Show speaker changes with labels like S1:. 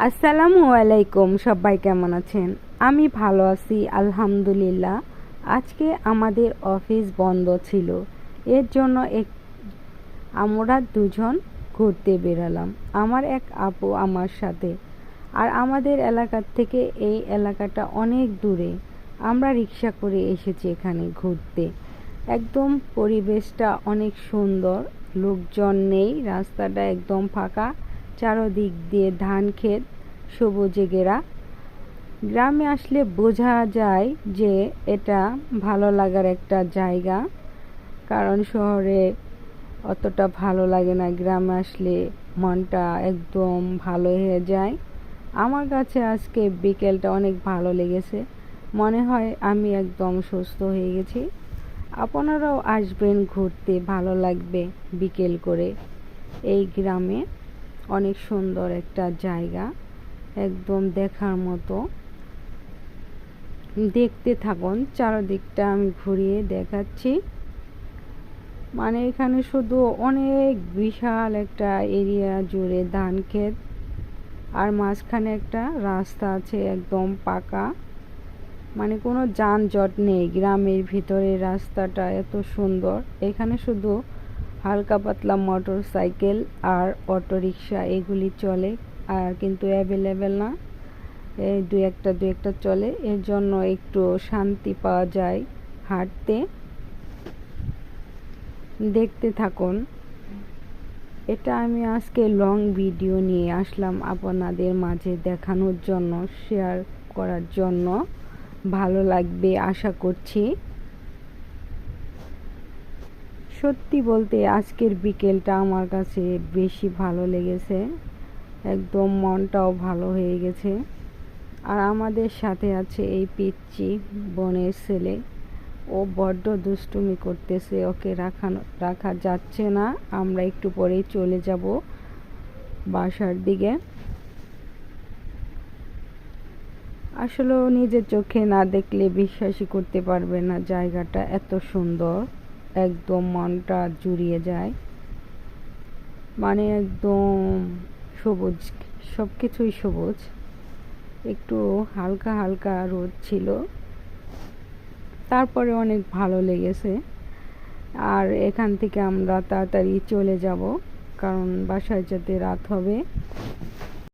S1: আসসালামু আলাইকুম, সবাই কেমন আছেন? আমি ভালো আছি আলহামদুলিল্লাহ। আজকে আমাদের অফিস বন্ধ ছিল, এর জন্য আমরা দুজন ঘুরতে বেরালাম। আমার এক আপু আমার সাথে। আর আমাদের এলাকার থেকে এই এলাকাটা অনেক দূরে। আমরা রিক্সা করে এসেছি এখানে ঘুরতে। একদম পরিবেশটা অনেক সুন্দর, লোকজন নেই, রাস্তাটা একদম ফাঁকা, চারদিক দিয়ে ধান ক্ষেত, সবুজে ঘেরা। গ্রামে আসলে বোঝা যায় যে এটা ভালো লাগার একটা জায়গা, কারণ শহরে অতটা ভালো লাগে না। গ্রামে আসলে মনটা একদম ভালো হয়ে যায়। আমার কাছে আজকে বিকেলটা অনেক ভালো লেগেছে, মনে হয় আমি একদম সুস্থ হয়ে গেছি। আপনারাও আসবেন ঘুরতে, ভালো লাগবে বিকেল করে। এই গ্রামে অনেক সুন্দর একটা জায়গা, একদম দেখার মতো। দেখতে থাকুন, চারদিকটা আমি ঘুরিয়ে দেখাচ্ছি। মানে এখানে শুধু অনেক বিশাল একটা এরিয়া জুড়ে ধান ক্ষেত, আর মাঝখানে একটা রাস্তা আছে একদম পাকা, মানে কোনো যানজট নেই। গ্রামের ভিতরে রাস্তাটা এত সুন্দর। এখানে শুধু হালকা পাতলা মোটর সাইকেল আর অটো রিক্সা এগুলি চলে, আর কিন্তু অ্যাভেলেবেল না। এই দু একটা চলে, এর জন্য একটু শান্তি পাওয়া যায় হাঁটতে। দেখতে থাকুন। এটা আমি আজকে লং ভিডিও নিয়ে আসলাম আপনাদের মাঝে দেখানোর জন্য, শেয়ার করার জন্য। ভালো লাগবে আশা করছি। সত্যি বলতে আজকের বিকেলটা আমার কাছে বেশি ভালো লেগেছে, একদম মনটাও ভালো হয়ে গেছে। আর আমাদের সাথে আছে এই পিচ্চি বোনের ছেলে, ও বড্ড দুষ্টুমি করতেছে, ওকে রাখা যাচ্ছে না। আমরা একটু পরেই চলে যাব বাসার দিকে। আসলে নিজের চোখে না দেখলে বিশ্বাসই করতে পারবে না, জায়গাটা এত সুন্দর, একদম মনটা জুড়িয়ে যায়। মানে একদম সবুজ, সব কিছুই সবুজ। একটু হালকা হালকা রোদ ছিল, তারপরে অনেক ভালো লেগেছে। আর এখান থেকে আমরা তাড়াতাড়ি চলে যাব, কারণ বাসায় যেতে রাত হবে।